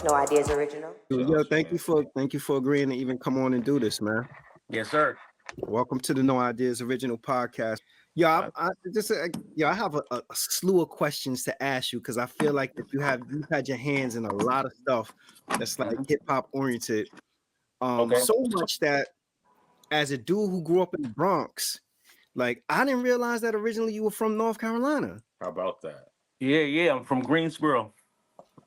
No Ideas Original. Yo, thank you for agreeing to even come on and do this, man. Yes, sir. Welcome to the No Ideas Original Podcast. Yeah, I have a slew of questions to ask you because I feel like that you've had your hands in a lot of stuff that's like hip hop oriented. Okay. So much that as a dude who grew up in the Bronx, like I didn't realize that originally you were from North Carolina. How about that? Yeah. I'm from Greensboro.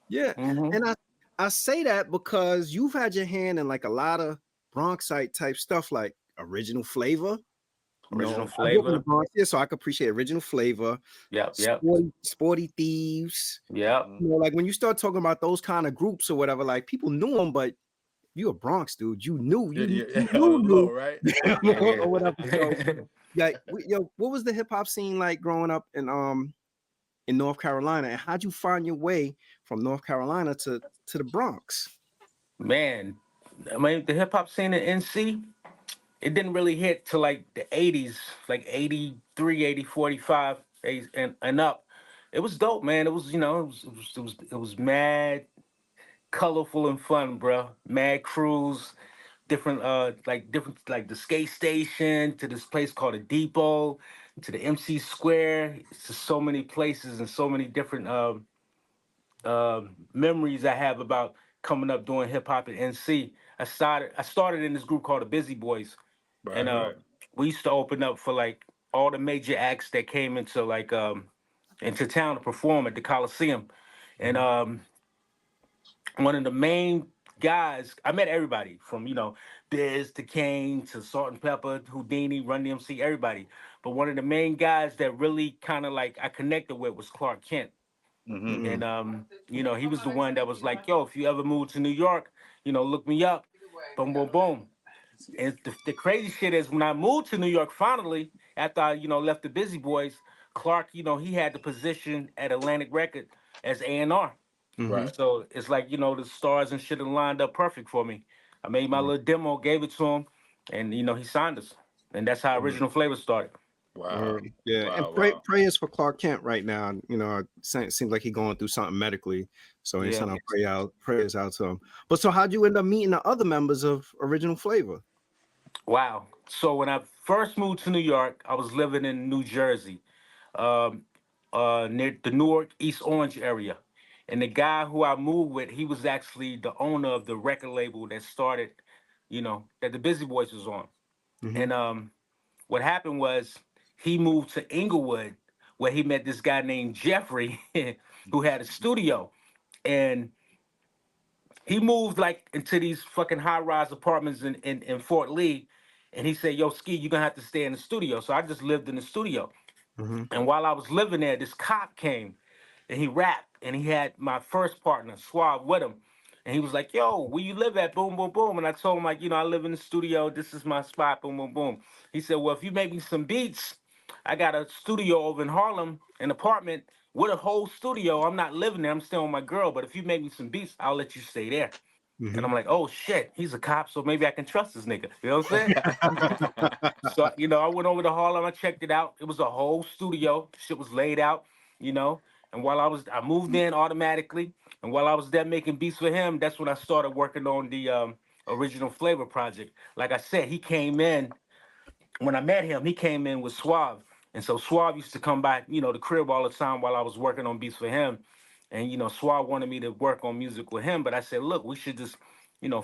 Yeah, Mhm. and I say that because you've had your hand in like a lot of Bronxite type stuff, like Original Flavor. Original I grew up in the Flavor. Bronx, yeah, so I could appreciate Original Flavor. Yep. Sporty Thieves. Yep. Like when you start talking about those kind of groups or whatever, like people knew them, but you a Bronx dude, you knew, Low, right? or whatever. So, yeah, what was the hip hop scene like growing up in North Carolina, and how'd you find your way from North Carolina to the Bronx? Man, I mean, the hip hop scene in NC, it didn't really hit till like the 80s, like 83, 80, 45 and up. It was dope, man. It was, it was mad colorful and fun, bro. Mad crews, different like the skate station to this place called a depot to the MC Square. It's just so many places and so many different memories I have about coming up doing hip hop at NC. I started in this group called the Busy Boys, and we used to open up for like all the major acts that came into town to perform at the Coliseum, and one of the main guys, I met everybody from Biz to Kane to Salt and Pepper, Houdini, Run DMC, everybody. But one of the main guys that really kind of like I connected with was Clark Kent. Mm-hmm. And he was the one that was like, yo, if you ever move to New York, look me up. Boom, boom, boom. And the crazy shit is when I moved to New York finally, after I, left the Busy Boys, Clark, he had the position at Atlantic Record as A&R. Right. So it's like, the stars and shit have lined up perfect for me. I made my little demo, gave it to him, and he signed us. And that's how Original Flavor started. Wow. Yeah, Wow, and prayers for Clark Kent right now. It seems like he's going through something medically, so he's sending prayers out to him. But so how'd you end up meeting the other members of Original Flavor? Wow. So when I first moved to New York, I was living in New Jersey, near the Newark East Orange area. And the guy who I moved with, he was actually the owner of the record label that started, that the Busy Boys was on. Mhm. And what happened was he moved to Inglewood where he met this guy named Jeffrey who had a studio. And he moved like into these fucking high-rise apartments in Fort Lee. And he said, yo, Ski, you're gonna have to stay in the studio. So I just lived in the studio. Mhm. And while I was living there, this cop came and he rapped and he had my first partner, Suave, with him. And he was like, yo, where you live at? Boom, boom, boom. And I told him, like, I live in the studio. This is my spot. Boom, boom, boom. He said, well, if you make me some beats, I got a studio over in Harlem, an apartment with a whole studio. I'm not living there. I'm staying with my girl. But if you make me some beats, I'll let you stay there. And I'm like, oh, shit, he's a cop, so maybe I can trust this nigga. You know what I'm saying? So, I went over to Harlem. I checked it out. It was a whole studio. Shit was laid out, And while I moved in automatically. And while I was there making beats for him, that's when I started working on the Original Flavor project. Like I said, he came in, when I met him, he came in with Suave. And so Suave used to come by, the crib all the time while I was working on beats for him. And, Suave wanted me to work on music with him. But I said, look, we should just,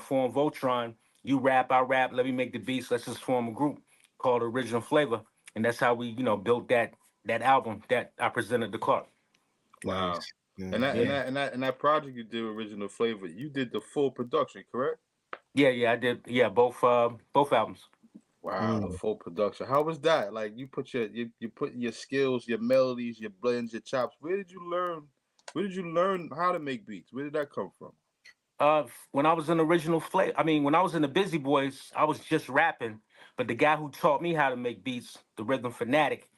form Voltron. You rap, I rap. Let me make the beats. Let's just form a group called Original Flavor. And that's how we, built that album that I presented to Clark. Wow. Nice. Yeah. And that project you did, Original Flavor, you did the full production, correct? Yeah, I did. Yeah, both albums. Wow, the full production. How was that? Like you put your skills, your melodies, your blends, your chops. Where did you learn? Where did you learn how to make beats? Where did that come from? When I was in Original Flavor, when I was in the Busy Boys, I was just rapping. But the guy who taught me how to make beats, the Rhythm Fanatic,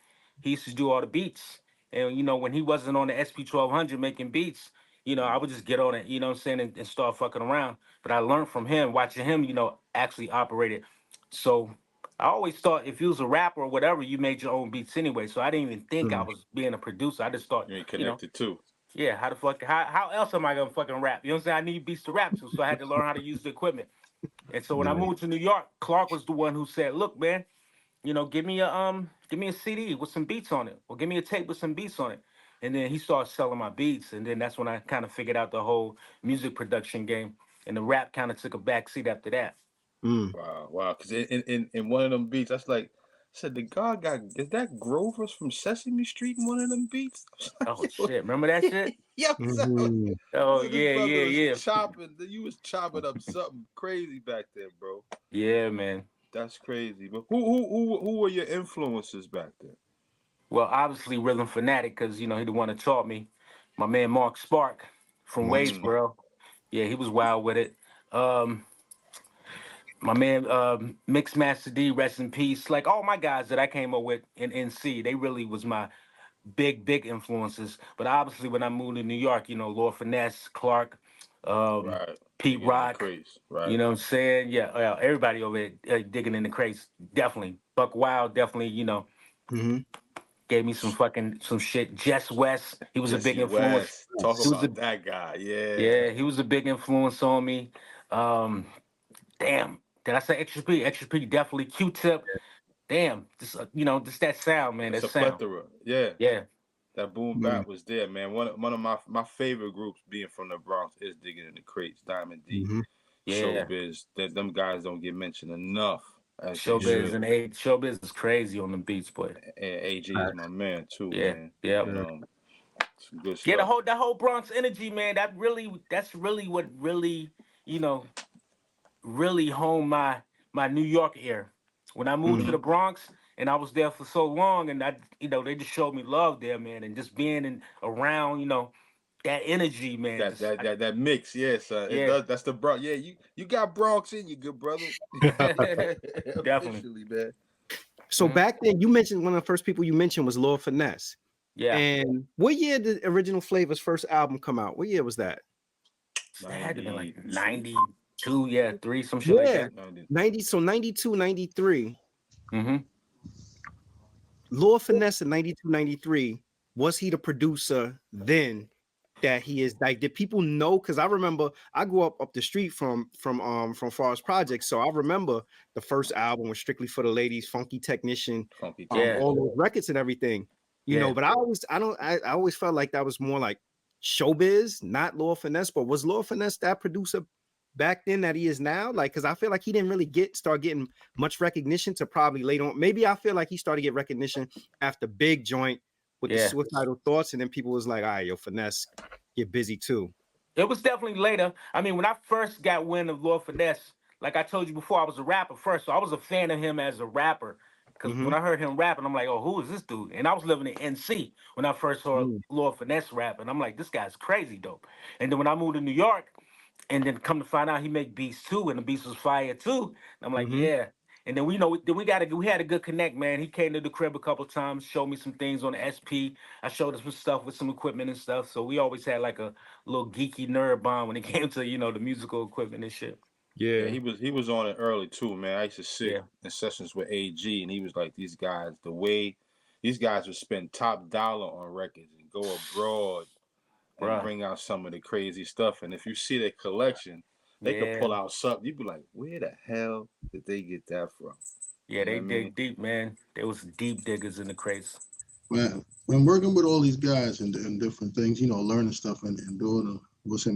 he used to do all the beats. And when he wasn't on the SP 1200 making beats, I would just get on it, what I'm saying, and start fucking around. But I learned from him, watching him, actually operate it. So I always thought if you was a rapper or whatever, you made your own beats anyway. So I didn't even think I was being a producer. I just thought, You ain't connected too. Yeah, how else am I gonna fucking rap? You know what I'm saying? I need beats to rap to, so I had to learn how to use the equipment. And so when I moved to New York, Clark was the one who said, "Look, man, give me a CD with some beats on it, or give me a tape with some beats on it." And then he started selling my beats, and then that's when I kind of figured out the whole music production game, and the rap kind of took a back seat after that. Wow. Because in one of them beats, that's like, I said, the God got, is that Grover's from Sesame Street in one of them beats? Oh shit, remember that shit? Yeah, Oh this yeah, brother yeah, was yeah. chopping. You was chopping up something crazy back there, bro. Yeah, man. That's crazy. But who were your influences back then? Well, obviously Rhythm Fanatic, because he the one that taught me. My man Mark Spark from Wadesboro. Yeah, he was wild with it. My man Mixmaster D, rest in peace. Like all my guys that I came up with in NC, they really was my big influences. But obviously when I moved to New York, Lord Finesse, Clark, Right. Pete Digging in the Rock, crates. Right. you know what I'm saying? Yeah, everybody over there digging in the crates, definitely. Buck Wild, definitely, gave me some shit. Jess West, he was a big Jesse influence. West. Talk He was about that guy. yeah, he was a big influence on me. Damn, did I say Extra P? Extra P, definitely. Q-Tip. Damn, just that sound, man. It's That a sound. plethora. Yeah. Yeah. That boom bap was there, man. One of my favorite groups being from the Bronx is Digging in the Crates, Diamond D, Yeah. Showbiz. Them guys don't get mentioned enough. Showbiz is crazy on the beats, but and AG is my man too, man. Yeah. Some good stuff. Yeah, that whole Bronx energy, man. That's really what really, really honed my New York air. When I moved to the Bronx and I was there for so long, and they just showed me love there, man, and just being around, that energy, man. That mix, yes, Yeah. that's the Bronx. Yeah, you got Bronx in you, good brother. Definitely, man. So back then, you mentioned one of the first people you mentioned was Lord Finesse. Yeah. And what year did Original Flavor's first album come out? What year was that? That had to be like 92, 3, some shit like that. 92, 93. Lord Finesse in 92, 93. Was he the producer then that he is? Like, did people know? Because I remember I grew up the street from Forest Project, so I remember the first album was Strictly for the Ladies, Funky Technician, all those records and everything. You know, but I always felt like that was more like Showbiz, not Lord Finesse. But was Lord Finesse that producer back then that he is now? Like, because I feel like he didn't really start getting much recognition to probably later on. Maybe I feel like he started to get recognition after Big Joint with the Suicidal Thoughts, and then people was like, all right, yo, Finesse, get busy too. It was definitely later. I mean, when I first got wind of Lord Finesse, like I told you before, I was a rapper first, so I was a fan of him as a rapper. Because when I heard him rapping, I'm like, oh, who is this dude? And I was living in NC when I first heard Lord Finesse rapping. I'm like, this guy's crazy dope. And then when I moved to New York, and then come to find out he make beats too, and the beats was fire too. And I'm like, yeah. And then we had a good connect, man. He came to the crib a couple times, showed me some things on the SP. I showed him some stuff with some equipment and stuff. So we always had like a little geeky nerd bond when it came to the musical equipment and shit. Yeah, he was on it early too, man. I used to sit in sessions with AG, and he was like, these guys, the way these guys would spend top dollar on records and go abroad and bring out some of the crazy stuff. And if you see their collection, they could pull out something. You'd be like, where the hell did they get that from? Yeah, they dig deep, man. They was deep diggers in the crates. Man, when working with all these guys and different things, learning stuff and doing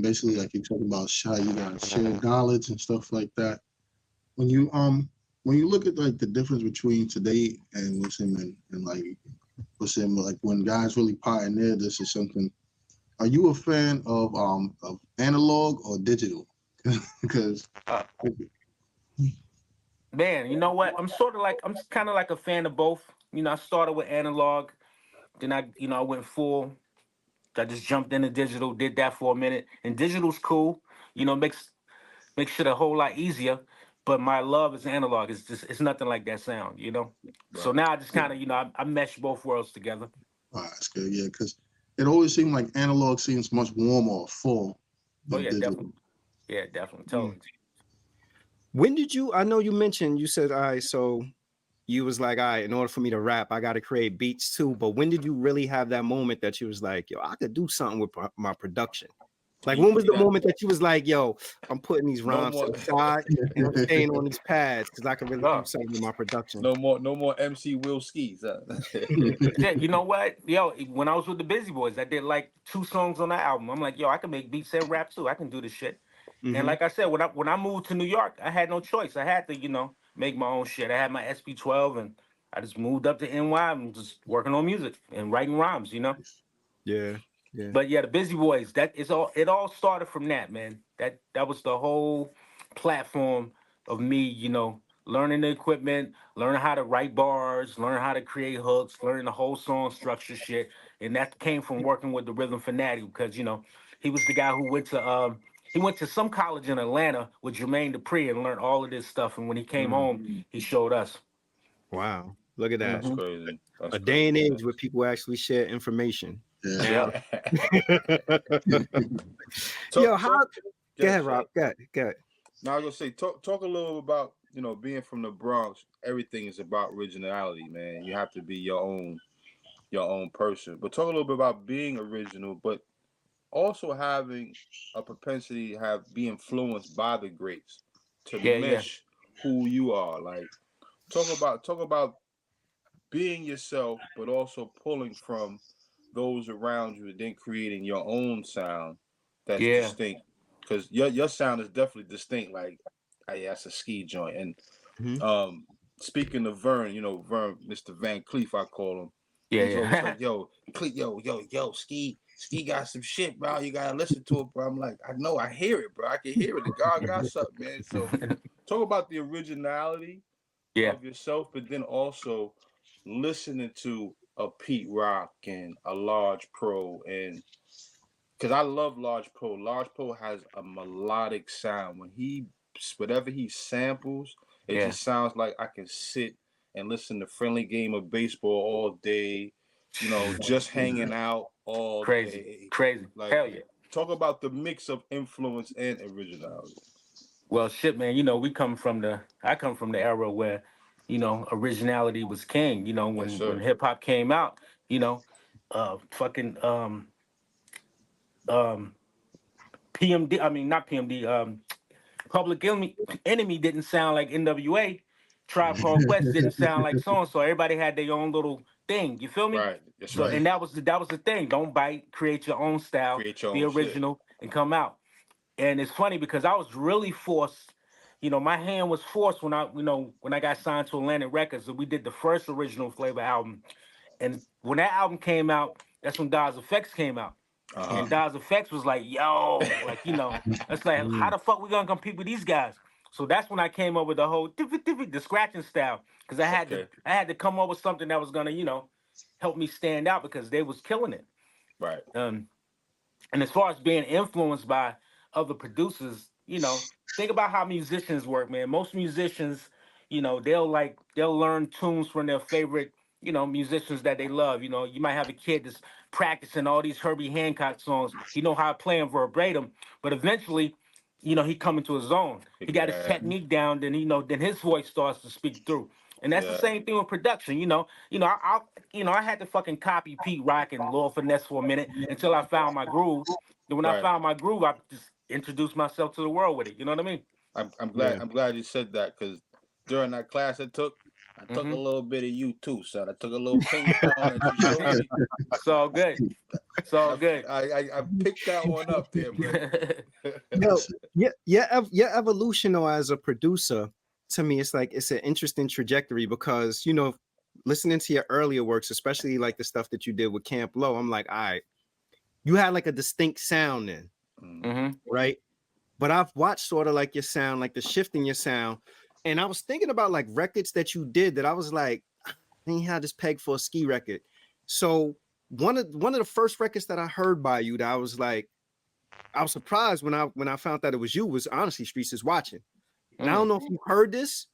basically like you're talking about how you guys share knowledge and stuff like that. When you look at like the difference between today and like when guys really pioneer this is something. Are you a fan of analog or digital? Because man, you know what? I'm kind of like a fan of both. I started with analog, then I went full. I just jumped into digital, did that for a minute, and digital's cool. Makes shit a whole lot easier. But my love is analog. It's nothing like that sound. Right. So now I just kind of I mesh both worlds together. Oh, that's good, yeah, because it always seemed like analog seems much warmer or full. Oh yeah, digital. Definitely. Yeah, definitely, totally. When did you? I know you mentioned you said, all right, so you was like, all right, in order for me to rap, I got to create beats too. But when did you really have that moment that you was like, yo, I could do something with my production? Like, when was the moment that you was like, yo, I'm putting these rhymes to the side and I'm staying on these pads because I can really do something with my production? No more MC Will Skis. Yeah, you know what? Yo, when I was with the Busy Boys, I did like 2 songs on that album. I'm like, yo, I can make beats and rap too. I can do this shit. And like I said, when I moved to New York, I had no choice. I had to, make my own shit. I had my SP12 and I just moved up to NY and just working on music and writing rhymes, Yeah. But yeah, the Busy Boys, it all started from that, man. That was the whole platform of me, learning the equipment, learning how to write bars, learning how to create hooks, learning the whole song structure shit. And that came from working with the Rhythm Fanatic because, he was the guy who went to some college in Atlanta with Jermaine Dupri and learned all of this stuff. And when he came home, he showed us. Wow. Look at that. That's crazy. That's a day and age where people actually share information. Yeah. Yo, how? Go ahead, Rob. Go ahead. Now I was gonna say, talk a little about being from the Bronx. Everything is about originality, man. You have to be your own person. But talk a little bit about being original, but also having a propensity to be influenced by the greats to mesh who you are. Like talk about being yourself, but also pulling from those around you and then creating your own sound that's distinct. Because your sound is definitely distinct. Like, that's a ski joint. And speaking of Vern, Vern, Mr. Van Cleef, I call him. He's always like, yo, Ski got some shit, bro. You gotta listen to it, bro. I'm like, I know, I hear it, bro. I can hear it. The God got something, man. So talk about the originality of yourself, but then also listening to a Pete Rock and a Large Pro, and because I love Large Pro. Large Pro has a melodic sound. Whatever he samples, it just sounds like I can sit and listen to Friendly Game of Baseball all day, just hanging out all day. Crazy. Like, Hell yeah. Talk about the mix of influence and originality. Well, shit, man, I come from the era where, originality was king, when hip hop came out, PMD, I mean, not PMD, Public Enemy didn't sound like NWA. Tribe Called Quest didn't sound like so-and-so. Everybody had their own little thing. You feel me? Right. That's right. And that was the thing. Don't bite. Create your own style. Be original and come out. And it's funny because I was really forced. My hand was forced when I got signed to Atlantic Records. And we did the first original Flavor album. And when that album came out, that's when Daz Effects came out. And Daz Effects was like, yo, it's like, how the fuck we gonna compete with these guys? So that's when I came up with the whole the scratching style, because I had to come up with something that was gonna help me stand out because they was killing it. Right. And as far as being influenced by other producers, think about how musicians work, man. Most musicians, they'll learn tunes from their favorite musicians that they love. You might have a kid that's practicing all these Herbie Hancock songs. He know how to play them verbatim, but eventually, he come into his own. He got his technique down, then then his voice starts to speak through. And that's the same thing with production. I had to fucking copy Pete Rock and Lord Finesse for a minute until I found my groove. Then when I found my groove, I just introduced myself to the world with it. You know what I mean? I'm glad you said that, because during that class I took a little bit of you too, son. I took a little ping pong that you showed me. It's all good. It's all good. I picked that one up there, man. Your evolution though as a producer, to me, it's an interesting trajectory because listening to your earlier works, especially like the stuff that you did with Camp Low, I'm like, all right, you had like a distinct sound then, right? But I've watched sort of like your sound, like the shift in your sound. And I was thinking about like records that you did that I was like, I ain't had this peg for a ski record. So one of the first records that I heard by you that I was like, I was surprised when I found that it was you was honestly Streets Is Watching. And I don't know if you heard this,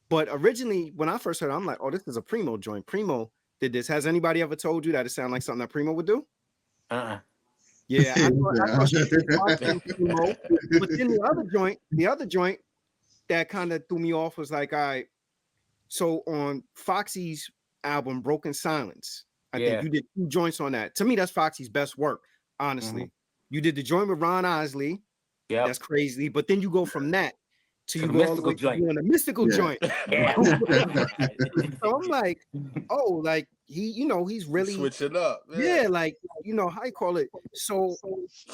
but originally when I first heard it, I'm like, oh, this is a Primo joint. Primo did this. Has anybody ever told you that it sounded like something that Primo would do? Yeah, I thought Primo, but then the other joint that kind of threw me off was like, all right, so on Foxy's album Broken Silence, I Yeah. think you did 2 joints on that. To me, that's Foxy's best work, honestly. You did the joint with Ron Isley. Yep. That's crazy. But then you go from that to you the go all the mystical way to joint. doing a mystical Yeah. joint. Yeah. So I'm like, oh, like he's really Switch it up. yeah, like how you call it. So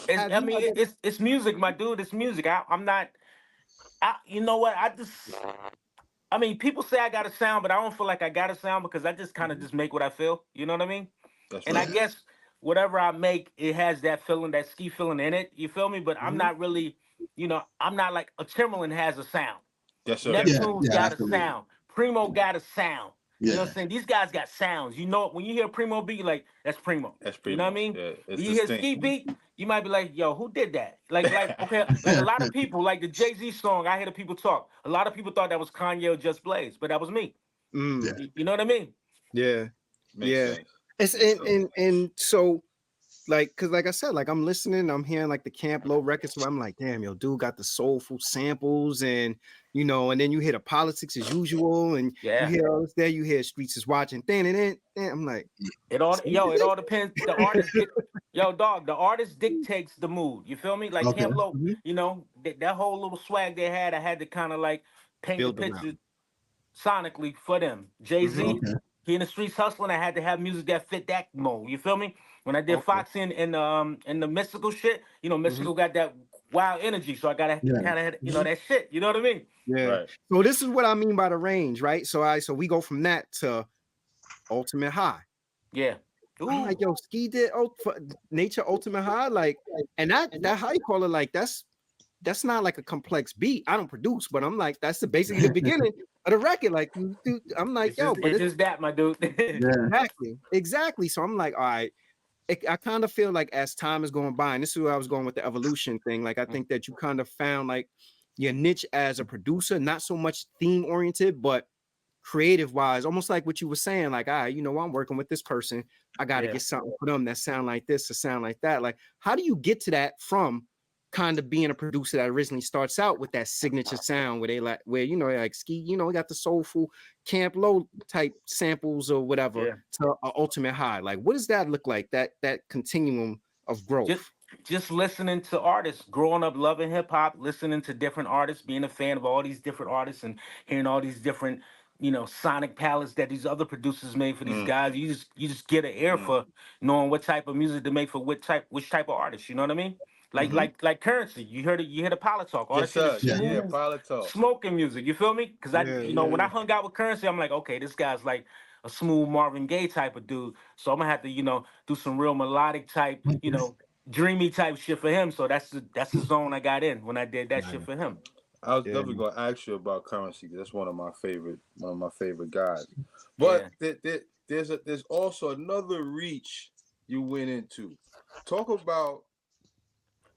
have I you mean, ever- it's music, my dude. It's music. I'm not. You know what? I mean, people say I got a sound, but I don't feel like I got a sound because I just kind of just make what I feel. You know what I mean? That's And right. I guess whatever I make, it has that feeling, that ski feeling in it. You feel me? But I'm not really, I'm not like a Timberland has a sound. Yes, sir. Neptune's got absolutely. a sound. Primo got a sound. You know Yeah. what I'm saying? These guys got sounds. You know, when you hear Primo beat, like that's Primo. That's You know what I mean? Yeah, it's You hear distinct. Ski beat, you might be like, yo, who did that? Like okay, like a lot of people, like the Jay-Z song, I hear the people talk. A lot of people thought that was Kanye or Just Blaze, but that was me. Mm, You know what I mean? yeah. Makes Yeah. sense. It's and so like, cause like I said, like I'm listening, I'm hearing like the Camp Low records where I'm like, damn, yo, dude got the soulful samples, and and then you hear the politics as usual, and you hear all this there, you hear Streets is watching, then I'm like, it all depends. The artist, the artist dictates the mood. You feel me? Like Okay. Camp Low, that whole little swag they had, I had to kind of like paint Build the around. picture sonically for them. Jay-Z, Okay. he in the streets hustling. I had to have music that fit that mode. You feel me? When I did Foxy and the mystical shit, mystical got that wild energy, so I gotta kind of that shit. You know what I mean? yeah. Right. So this is what I mean by the range, right? So we go from that to Ultimate High. Yeah. I'm like, yo, Ski did Nature Ultimate High, like, and that how you call it, like that's not like a complex beat. I don't produce, but I'm like, that's basically the beginning of the record. Like, I'm like, it's just that, my dude. Exactly. So I'm like, all right. I kind of feel like as time is going by, and this is where I was going with the evolution thing. Like, I think that you kind of found like your niche as a producer, not so much theme oriented, but creative wise, almost like what you were saying. Like, all right, I'm working with this person. I got to get something for them that sound like this or sound like that. Like, how do you get to that from kind of being a producer that originally starts out with that signature sound where they like, like Ski, we got the soulful Camp Low type samples or whatever to Ultimate High. Like, what does that look like? That continuum of growth. Just listening to artists, growing up loving hip hop, listening to different artists, being a fan of all these different artists, and hearing all these different, sonic palettes that these other producers made for these guys. You just get an ear for knowing what type of music to make for which type of artist. You know what I mean? Like Currency, you hear the pilot talk. All Yes, sir. Yeah, pilot talk. Smoking music. You feel me? Because when I hung out with Currency, I'm like, okay, this guy's like a smooth Marvin Gaye type of dude. So I'm gonna have to, do some real melodic type, dreamy type shit for him. So that's the zone I got in when I did that shit for him. I was definitely gonna ask you about Currency. That's one of my favorite guys. But there's also another reach you went into. Talk about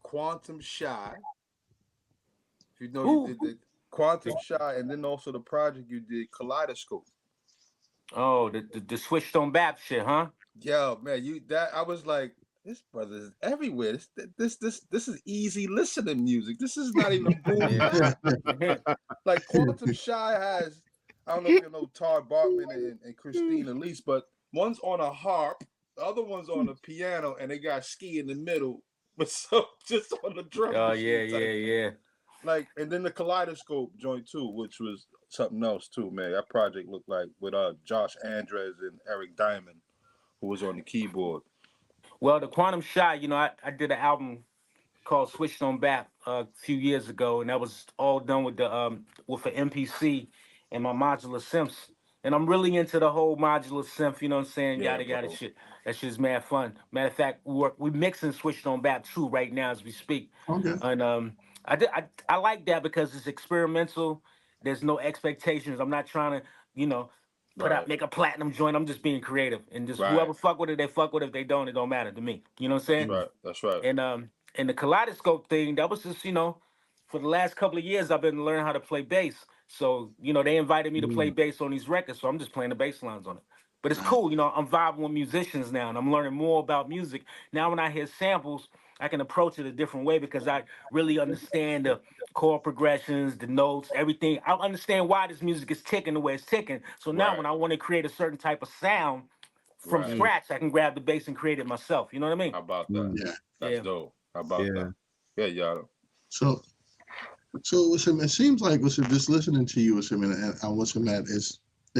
Quantum Shy. You did the Quantum Shy, and then also the project you did, Kaleidoscope. Oh, the switched on Bap shit, huh? Yo, man, I was like, this brother's everywhere. This is easy listening music. This is not even boom. Like Quantum Shy has, I don't know if you know Tar Bartman and Christine Elise, but one's on a harp, the other one's on a piano, and they got Ski in the middle, but so just on the drum. Oh yeah. Like, and then the Kaleidoscope joint too, which was something else too, man. That project looked like with Josh Andres and Eric Diamond, who was on the keyboard. Well, the Quantum Shy, I did an album called Switched on Bap a few years ago, and that was all done with an MPC and my modular synths. And I'm really into the whole modular synth, you know what I'm saying? Yada shit. That shit's mad fun. Matter of fact, we mixing Switched on Bap 2 right now as we speak. Okay. And I like that because it's experimental. There's no expectations. I'm not trying to, make a platinum joint. I'm just being creative, and just whoever fuck with it, they fuck with it. If they don't, it don't matter to me. You know what I'm saying? Right. That's right. And the Kaleidoscope thing, that was just, for the last couple of years, I've been learning how to play bass. So, they invited me to play bass on these records, so I'm just playing the bass lines on it. But it's cool, I'm vibing with musicians now, and I'm learning more about music. Now when I hear samples, I can approach it a different way because I really understand chord progressions, the notes, everything. I understand why this music is ticking the way it's ticking. So now when I want to create a certain type of sound from scratch, I can grab the bass and create it myself. You know what I mean? How about that? Yeah. That's dope. How about that? Yeah, y'all. So it seems like just listening to you, it's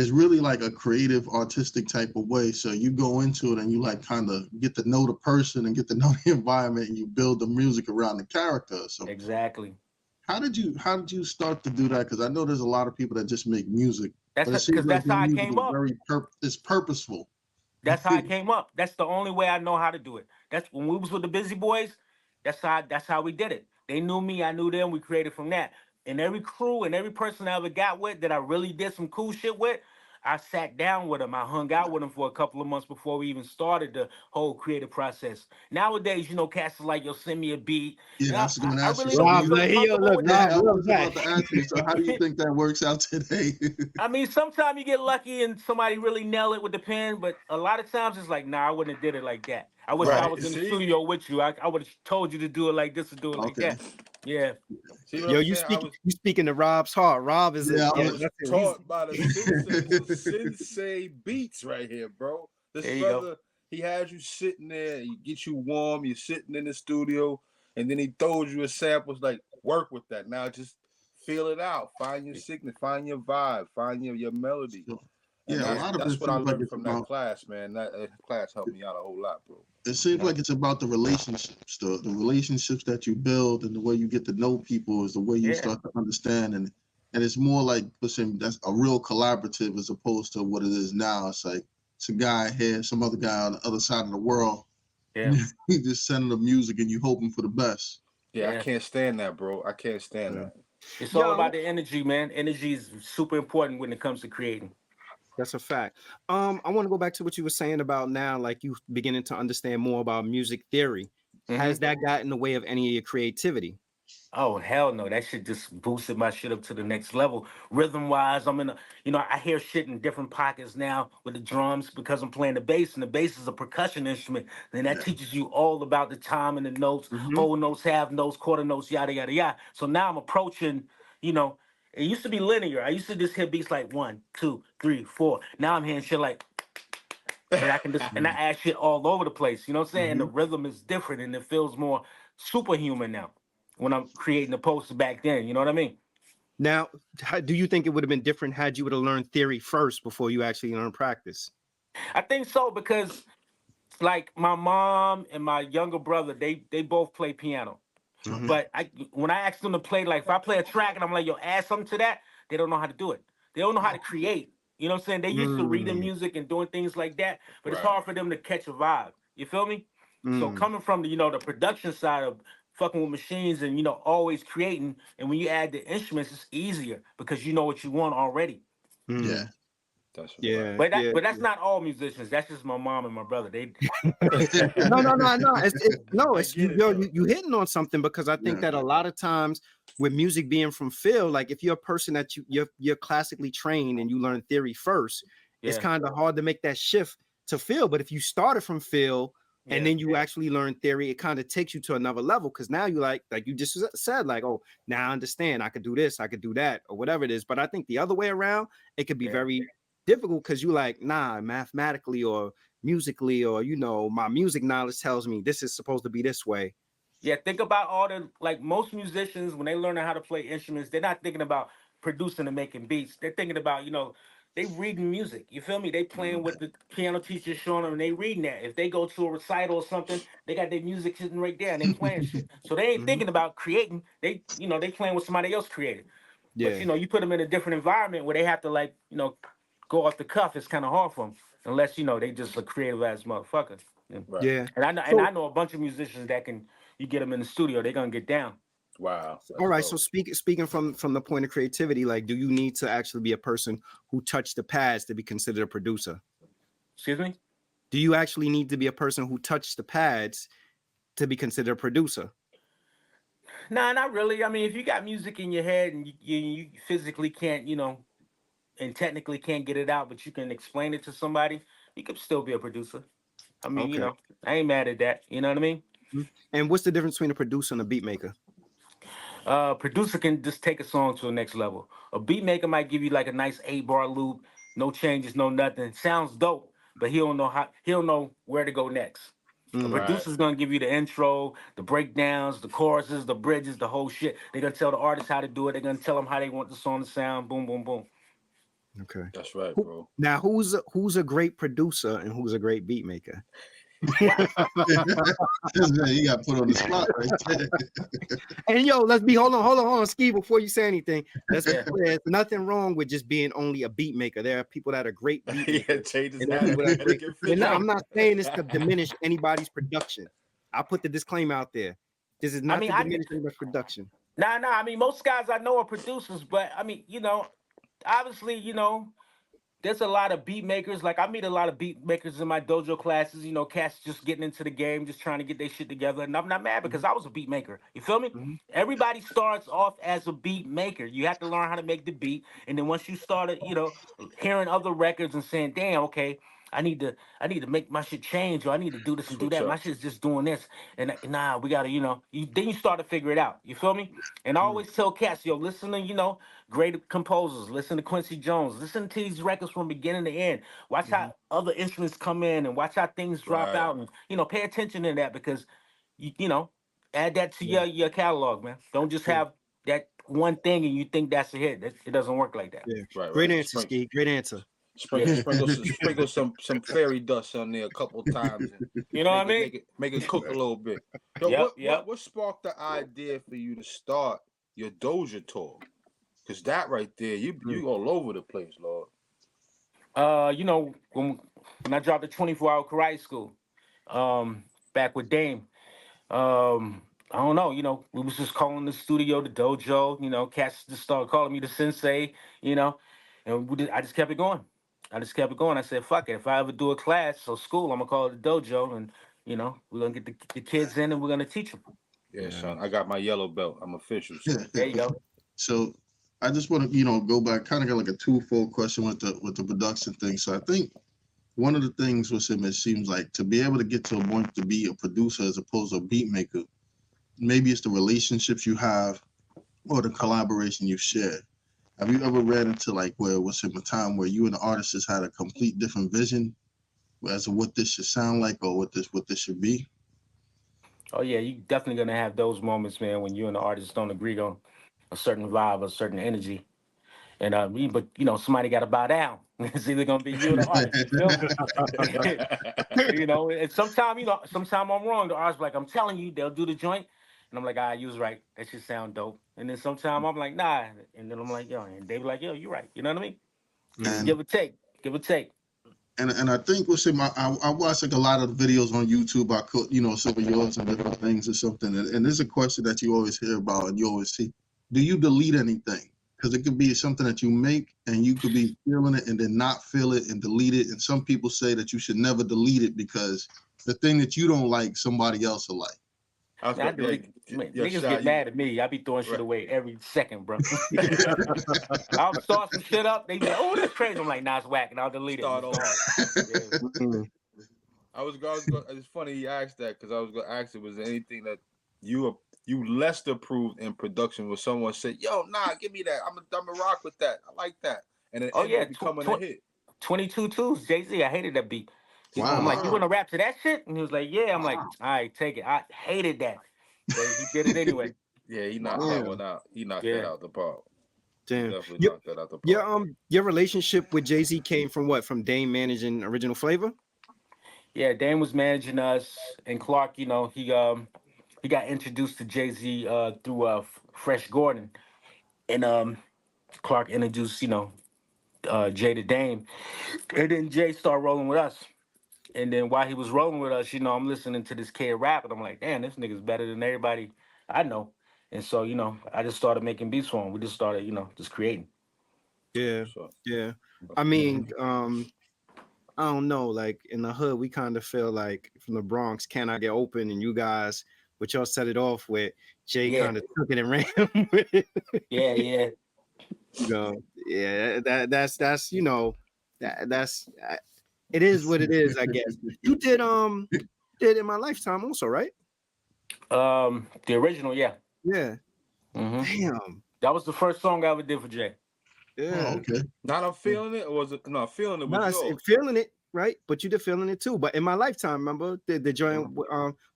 really like a creative, artistic type of way. So you go into it and you like kind of get to know the person and get to know the environment, and you build the music around the character. So exactly. How did you start to do that? Because I know there's a lot of people that just make music. That's because that's how I came up. It's purposeful. That's how I came up. That's the only way I know how to do it. That's when we was with the Busy Boys. That's how we did it. They knew me, I knew them. We created from that. And every crew and every person I ever got with that I really did some cool shit with, I sat down with them. I hung out with them for a couple of months before we even started the whole creative process. Nowadays, cats are like, yo, send me a beat. Yeah, I was going to ask you. Rob, I was about to ask you. So how do you think that works out today? I mean, sometimes you get lucky and somebody really nail it with the pen, but a lot of times it's like, nah, I wouldn't have did it like that. I wish I was in the studio with you. I would have told you to do it like this or do it like that. Yeah. Yo, you speaking to Rob's heart. Rob is I was taught by the sensei Beatz right here, bro. This brother, he had you sitting there, he get you warm, you're sitting in the studio, and then he throws you a sample, like, work with that. Now just feel it out. Find your signal, find your vibe, find your melody. Yeah, that's what I learned from that class, man. That class helped me out a whole lot, bro. It seems like it's about the relationships, the relationships that you build, and the way you get to know people is the way you start to understand, and it's more like, listen, that's a real collaborative as opposed to what it is now. It's like it's a guy here, some other guy on the other side of the world. Yeah, you just sending the music and you hoping for the best. Yeah, I can't stand that, bro. I can't stand that. It's all about the energy, man. Energy is super important when it comes to creating. That's a fact. I want to go back to what you were saying about now, like you beginning to understand more about music theory. Has that got in the way of any of your creativity? Oh, hell no. That shit just boosted my shit up to the next level. Rhythm wise, I'm in I hear shit in different pockets now with the drums because I'm playing the bass, and the bass is a percussion instrument. And that teaches you all about the time and the notes, whole notes, half notes, quarter notes, yada, yada, yada. So now I'm approaching, it used to be linear. I used to just hit beats like 1, 2, 3, 4. Now I'm hearing shit like, and I can just and I add shit all over the place. You know what I'm saying? And the rhythm is different, and it feels more superhuman now when I'm creating the poster back then. You know what I mean? Now, do you think it would have been different had you would have learned theory first before you actually learned practice? I think so, because like my mom and my younger brother, they both play piano. But when I ask them to play, like if I play a track and I'm like, yo, add something to that, they don't know how to do it. They don't know how to create. You know what I'm saying? They used to reading music and doing things like that, but it's hard for them to catch a vibe. You feel me? So coming from the, the production side of fucking with machines and, always creating, and when you add the instruments, it's easier because you know what you want already. Yeah. But that's not all musicians. That's just my mom and my brother. They no. You hitting on something, because I think that a lot of times with music being from Phil, like if you're a person that you're classically trained and you learn theory first, it's kind of hard to make that shift to Phil. But if you started from Phil and then you actually learn theory, it kind of takes you to another level, because now you like you just said, like, oh, now I understand, I could do this, I could do that, or whatever it is. But I think the other way around, it could be very difficult, because you like, nah, mathematically or musically, or my music knowledge tells me this is supposed to be this way. Yeah, think about all the, like, most musicians, when they learn how to play instruments, they're not thinking about producing and making beats. They're thinking about, they reading music. You feel me? They playing with the piano teacher showing them, and they reading that. If they go to a recital or something, they got their music sitting right there and they playing shit. So they ain't thinking about creating. They, they playing with somebody else created. But you put them in a different environment where they have to, like, go off the cuff. It's kind of hard for them, unless they just a creative ass motherfucker. Yeah. And I know a bunch of musicians that can. You get them in the studio, they're gonna get down. Wow. All right. So speaking from the point of creativity, like, do you need to actually be a person who touched the pads to be considered a producer? Excuse me? Do you actually need to be a person who touched the pads to be considered a producer? Nah, not really. I mean, if you got music in your head and you physically can't, and technically can't get it out, but you can explain it to somebody, you could still be a producer. I mean, I ain't mad at that. You know what I mean? And what's the difference between a producer and a beat maker? Producer can just take a song to the next level. A beat maker might give you like a nice 8-bar loop, no changes, no nothing. Sounds dope, but he don't know where to go next. A producer's gonna give you the intro, the breakdowns, the choruses, the bridges, the whole shit. They're gonna tell the artist how to do it. They're gonna tell them how they want the song to sound. Boom, boom, boom. Okay. That's right, bro. Now, who's a great producer and who's a great beat maker? You got put on the spot right there. And yo, hold on, Ski, before you say anything. Let's be clear, there's nothing wrong with just being only a beat maker. There are people that are great beat makers. I'm not saying this to diminish anybody's production. I'll put the disclaimer out there. This is not to diminish anybody's production. Nah. I mean, most guys I know are producers, but I mean, obviously, there's a lot of beat makers. Like I meet a lot of beat makers in my dojo classes. Cats just getting into the game, just trying to get their shit together. And I'm not mad because I was a beat maker. You feel me? Mm-hmm. Everybody starts off as a beat maker. You have to learn how to make the beat, and then once you started, hearing other records and saying, "Damn, okay, I need to make my shit change, or I need to do this and do that. My shit's just doing this, and nah, we gotta, then you start to figure it out. You feel me? And I always tell cats, yo, listen to, great composers, listen to Quincy Jones, listen to these records from beginning to end. Watch how other instruments come in, and watch how things drop out, and pay attention to that because, add that to your catalog, man. Don't just have that one thing and you think that's a hit. It doesn't work like that. Yeah. Great answer, Ski. Great answer. Sprinkle some fairy dust on there a couple times. And you know what I mean? Make it cook a little bit. So what sparked the idea for you to start your Dojo tour? Because that right there, you all over the place, Lord. When I dropped the 24-hour karate school, back with Dame, I don't know, we was just calling the studio the Dojo. Cats just started calling me the sensei, and I just kept it going. I said, fuck it. If I ever do a class or school, I'm going to call it the Dojo. And, we're going to get the kids in and we're going to teach them. Yeah, son. I got my yellow belt. I'm official. So. There you go. So I just want to, go back, kind of got like a twofold question with the production thing. So I think one of the things with him, it seems like to be able to get to a point to be a producer as opposed to a beat maker, maybe it's the relationships you have or the collaboration you share. Have you ever read into like where it was in a time where you and the artist just had a complete different vision as to what this should sound like or what this should be? Oh yeah, you definitely gonna have those moments, man, when you and the artist don't agree on a certain vibe, a certain energy. And but somebody gotta bow down. It's either gonna be you or the artist. And sometimes I'm wrong. The artist's like, I'm telling you, they'll do the joint. And I'm like, you was right. That should sound dope. And then sometimes I'm like, nah. And then I'm like, yo. And they be like, yo, you're right. You know what I mean? And, give or take. And I think what's in I watch like a lot of videos on YouTube about some of yours and different things or something. And there's a question that you always hear about and you always see. Do you delete anything? Because it could be something that you make and you could be feeling it and then not feel it and delete it. And some people say that you should never delete it because the thing that you don't like, somebody else will like. Niggas get mad at me. I be throwing shit away every second, bro. I'll start some shit up. They be like, oh, that's crazy. I'm like, nah, it's whack, and I'll delete it. It's funny he asked that because I was going to ask was there anything that you less approved in production where someone said, yo, nah, give me that. I'm a rock with that. I like that. And it becoming a hit. 22 Twos, Jay-Z. I hated that beat. Wow. I'm like, you want to rap to that shit? And he was like, yeah. I'm like, all right, take it. I hated that. But he did it anyway. Yeah, he knocked that one out. He knocked that out the park. Damn. Definitely knocked that out the park. Your relationship with Jay-Z came from what? From Dame managing Original Flavor? Yeah, Dame was managing us, and Clark, he got introduced to Jay-Z through Fresh Gordon, and Clark introduced Jay to Dame, and then Jay started rolling with us. And then while he was rolling with us, I'm listening to this kid rap, and I'm like, damn, this nigga's better than everybody I know. And so, I just started making beats for him. We just started, just creating. Yeah, yeah. I mean, I don't know. Like in the hood, we kind of feel like from the Bronx, Can I Get Open? And you guys, what y'all set it off with, Jay kind of took it and ran with it. Yeah. That's it is what it is, I guess. You did In My Lifetime also, right? The original, yeah. Yeah. Damn. That was the first song I ever did for Jay. Yeah. Oh, okay. Not I'm feeling it, or was it? No, feeling it was Nah, yours. feeling it, right? But you did feeling it too. But in my lifetime, remember the joint?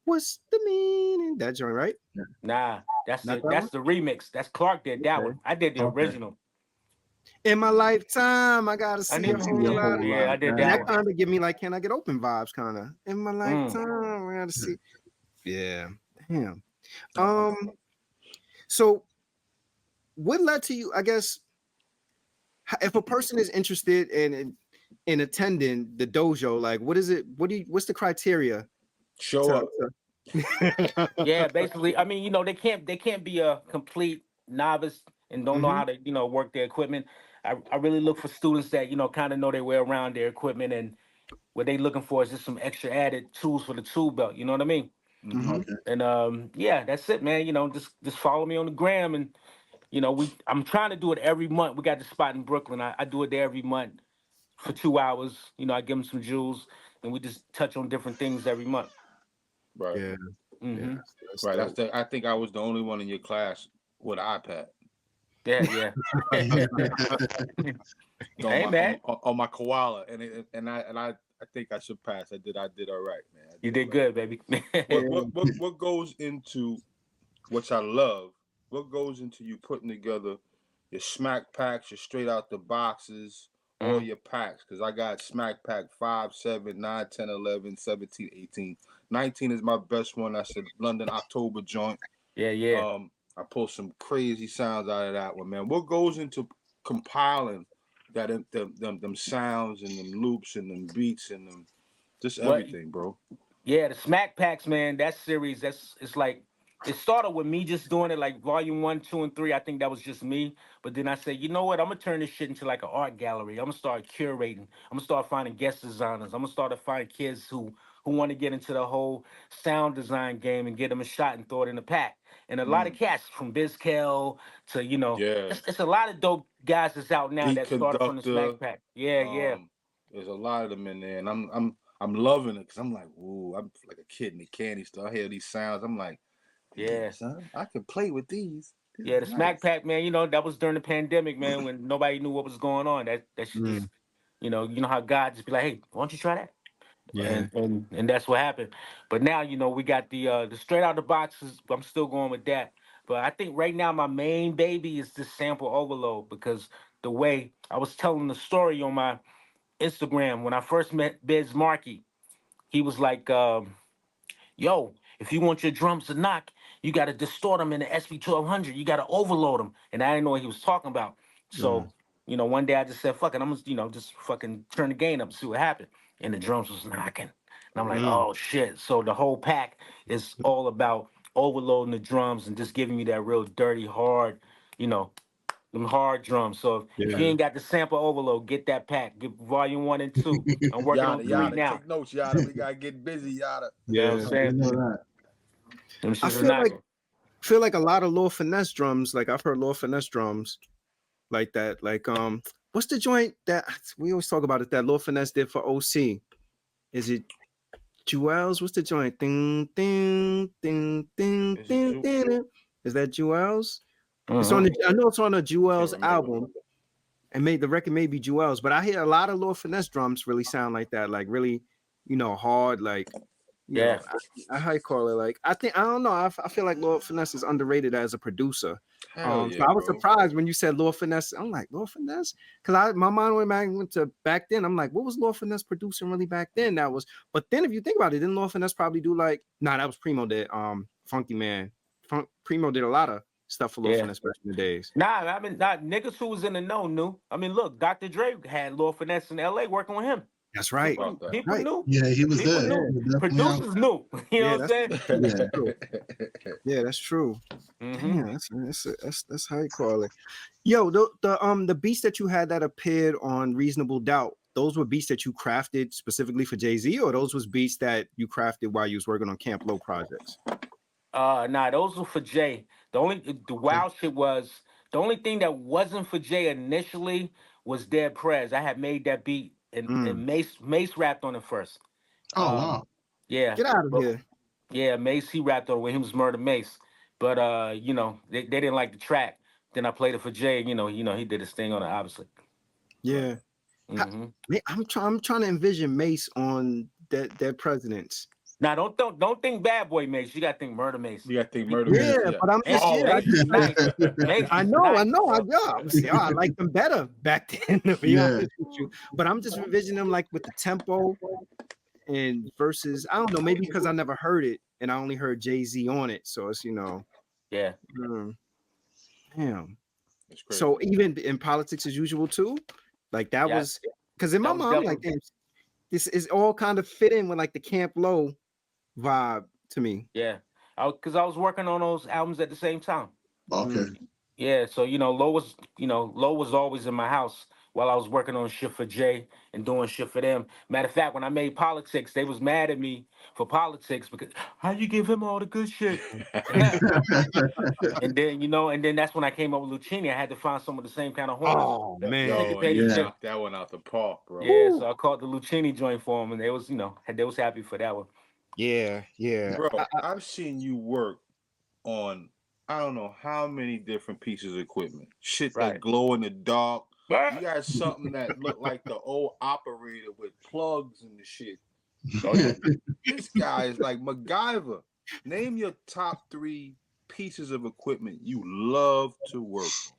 What's the meaning? That joint, right? Nah, that's Not the that that's the remix. That's Clark did that one. I did the original. In my lifetime, I gotta I see need a whole lot. Yeah, I did And that that one. kind of give me like, can I get open vibes? Kind of. In my lifetime, I gotta see. Yeah. Damn. So, what led to you? I guess if a person is interested in attending the dojo, like, what is it? What's the criteria? Show up. Yeah, basically, I mean, they can't be a complete novice and don't know how to, work their equipment. I really look for students that, kind of know their way around their equipment, and what they looking for is just some extra added tools for the tool belt. You know what I mean? Okay. And yeah, that's it, man. Just follow me on the gram, and I'm trying to do it every month. We got the spot in Brooklyn. I do it there every month for 2 hours. I give them some jewels, and we just touch on different things every month. Right. Yeah. That's right. I think I was the only one in your class with an iPad. Yeah. On my koala, and I think I surpassed. I did all right, man. You did good, baby. What goes into, which I love, what goes into you putting together your smack packs, your straight out the boxes, all your packs? Because I got smack pack 5, 7, 9, 10, 11, 17, 18. 19 is my best one. That's a London October joint. Yeah. I pulled some crazy sounds out of that one, man. What goes into compiling them sounds and them loops and them beats and them just everything, bro? Yeah, the smack packs, man. That series, it's like, it started with me just doing it, like volume 1, 2, and 3. I think that was just me. But then I said, you know what? I'm gonna turn this shit into like an art gallery. I'm gonna start curating. I'm gonna start finding guest designers. I'm gonna start to find kids who want to get into the whole sound design game and get them a shot and throw it in a pack. And a lot of cats from BizKel to it's a lot of dope guys that's out now that started from the smack pack. Yeah. There's a lot of them in there, and I'm loving it because I'm like, ooh, I'm like a kid in the candy store. I hear these sounds. I'm like, yeah, son, I can play with these. The smack pack, man. That was during the pandemic, man, when nobody knew what was going on. That shit just, you know how God just be like, hey, why don't you try that? Yeah. And that's what happened. But now, we got the straight out the boxes. I'm still going with that. But I think right now my main baby is this sample overload, because the way I was telling the story on my Instagram when I first met Biz Markie, he was like, yo, if you want your drums to knock, you got to distort them in the SV1200. You got to overload them. And I didn't know what he was talking about. So, one day I just said, fuck it, I'm going to, just fucking turn the gain up and see what happened. And the drums was knocking. And I'm like, oh, shit. So the whole pack is all about overloading the drums and just giving me that real dirty, hard, them hard drums. So if you ain't got the sample overload, get that pack. Get volume 1 and 2. I'm working on 3 now. Take notes, Yada. We got to get busy, Yada. You know what I'm saying? I feel like a lot of Lil Finesse drums, like I've heard Lil Finesse drums like that. Like, what's the joint that we always talk about it that Lil Finesse did for OC? Is it Jewels? What's the joint? Ding, ding, ding, ding, ding, ding. Is that Jewels? It's on I know it's on a Jewels album. And the record may be Jewels, but I hear a lot of Lil Finesse drums really sound like that, like really, hard, like you know, how you call it? Like I don't know. I feel like Lil Finesse is underrated as a producer. So I was surprised when you said Lil Finesse. I'm like, Lil Finesse? Because my mind went to back then. I'm like, what was Lil Finesse producing really back then? But then if you think about it, didn't Lil Finesse probably do like, that was Primo did. Funky Man. Primo did a lot of stuff for Lil Finesse back in the days. I mean, niggas who was in the know knew. I mean, look, Dr. Dre had Lil Finesse in LA working with him. That's right. People knew. Yeah, he was there. Producers knew. You know what I'm saying? Yeah, that's true. Yeah, that's how you call it. Yo, the beats that you had that appeared on Reasonable Doubt, those were beats that you crafted specifically for Jay-Z, or those was beats that you crafted while you was working on Camp Low projects? Those were for Jay. The wild shit was, the only thing that wasn't for Jay initially was Dead Prez. I had made that beat and Mace rapped on it first. Oh wow. Yeah. Get out of here. Yeah, Mace, he rapped on it when he was Murder Mace. But you know, they didn't like the track. Then I played it for Jay. You know, he did his thing on it, obviously. Yeah. Mm-hmm. I'm trying to envision Mace on their presidents. Now don't think Bad Boy Mace. You gotta think Murder Mace. You got to think Murder Yeah, Mace. but I'm just Mace is nice. Mace I is know, nice, I like them better back then, to be Yeah. honest with you. But I'm just envisioning them like with the tempo and versus, I don't know, maybe because I never heard it and I only heard Jay-Z on it. So it's, Yeah. Damn. It's crazy. So even in Politics as Usual too, like that was, because in my mind, like, damn, this is all kind of fit in with like the Camp Low vibe to me. Yeah. Because I was working on those albums at the same time. Okay. Yeah, so Low was always in my house while I was working on shit for Jay and doing shit for them. Matter of fact, when I made Politics, they was mad at me for Politics because how you give him all the good shit? and then that's when I came up with Lucchini. I had to find some of the same kind of horns. Oh man, Yo, you knocked that one out the park, bro. Yeah, so I called the Lucchini joint for them, and they was happy for that one. Yeah. Bro, I've seen you work on I don't know how many different pieces of equipment. Shit that glow in the dark. You got something that look like the old operator with plugs and the shit. Oh, yeah. This guy is like MacGyver. Name your top 3 pieces of equipment you love to work on.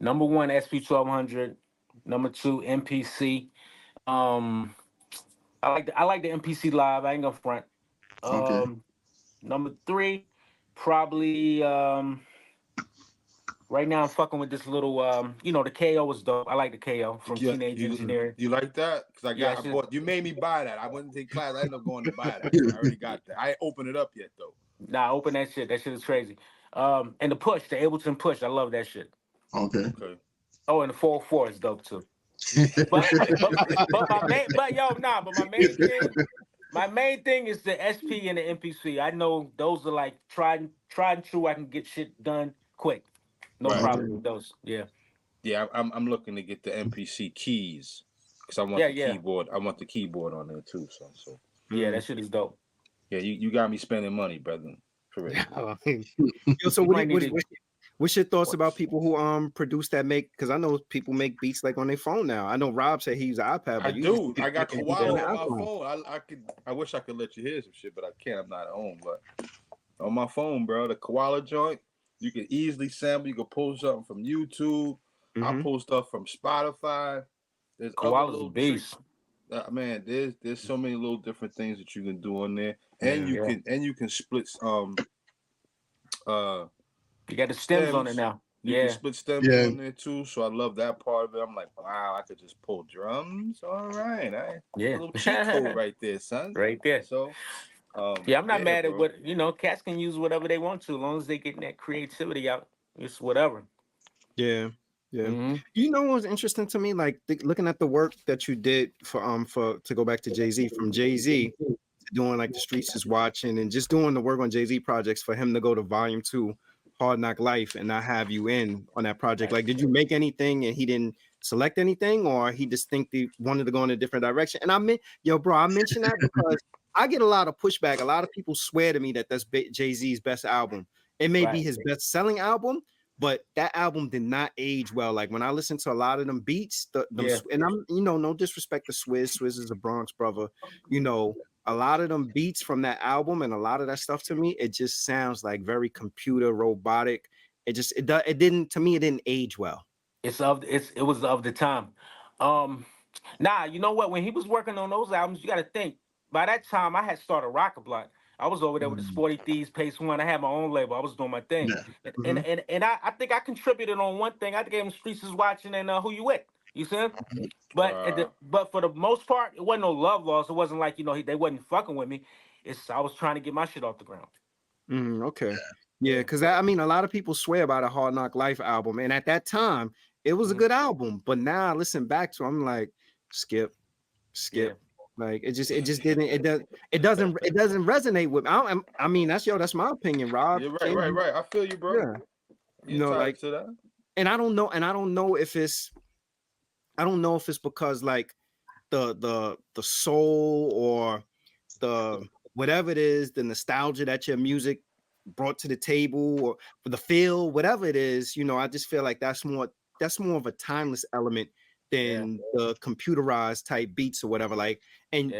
Number 1, SP1200. Number 2, MPC. I like the MPC Live. I ain't gonna front. Number 3, probably right now I'm fucking with this little the KO is dope. I like the KO from Teenage Engineering. You like that? Because I bought, you made me buy that. I went to take class. I ended up going to buy that. I already got that. I ain't opened it up yet though. Nah, open that shit. That shit is crazy. And the push, the Ableton push. I love that shit. Okay. Oh, and the 404 is dope too. but my main thing is the SP and the MPC. I know those are like tried and true. I can get shit done quick. No problem with those. Yeah. Yeah, I'm looking to get the MPC keys because I want the keyboard. I want the keyboard on there too. So yeah, that shit is dope. Yeah, you got me spending money, brother. For real. So what's your thoughts about people who produce that because I know people make beats like on their phone now. I know Rob said he used an iPad. But I got Koala on my phone. I wish I could let you hear some shit, but I can't. I'm not at home. But on my phone, bro, the Koala joint, you can easily sample. You can pull something from YouTube. I pull stuff from Spotify. There's Koala's a beast. Man, there's so many little different things that you can do on there, and you can split you got the stems on it now. You can split stems on there too. So I love that part of it. I'm like, wow, I could just pull drums. All right, a little cheat code right there, son. Right there. So, I'm not mad at what cats can use whatever they want to, as long as they getting that creativity out. It's whatever. Yeah. You know what was interesting to me, like looking at the work that you did for to go back to Jay-Z, from Jay-Z doing like the Streets is Watching and just doing the work on Jay-Z projects, for him to go to Volume 2 Hard Knock Life and not have you in on that project. Like, did you make anything and he didn't select anything, or he distinctly wanted to go in a different direction? And I mentioned that because I get a lot of pushback. A lot of people swear to me that that's Jay-Z's best album. It may be his best selling album, but that album did not age well. Like when I listen to a lot of them beats, and I'm, no disrespect to Swizz is a Bronx brother, a lot of them beats from that album and a lot of that stuff, to me, it just sounds like very computer robotic. It didn't age well. It was of the time. You know what? When he was working on those albums, you got to think. By that time, I had started Rock a Block. I was over there with the Sporty Thievez, Pace One. I had my own label. I was doing my thing, and I think I contributed on one thing. I gave him Streets is Watching and Who You With. You see him? But for the most part, it wasn't no love loss. It wasn't like they wasn't fucking with me. I was trying to get my shit off the ground. Okay. Yeah, because a lot of people swear about a Hard Knock Life album, and at that time, it was a good album. But now I listen back to it, I'm like, skip. Yeah. Like it doesn't resonate with me. That's my opinion, Rob. Yeah, right. I feel you, bro. Yeah. Like to that. And I don't know if it's because like the soul or the whatever it is, the nostalgia that your music brought to the table, or for the feel, whatever it is, you know, I just feel like that's more of a timeless element than the computerized type beats or whatever. Like, and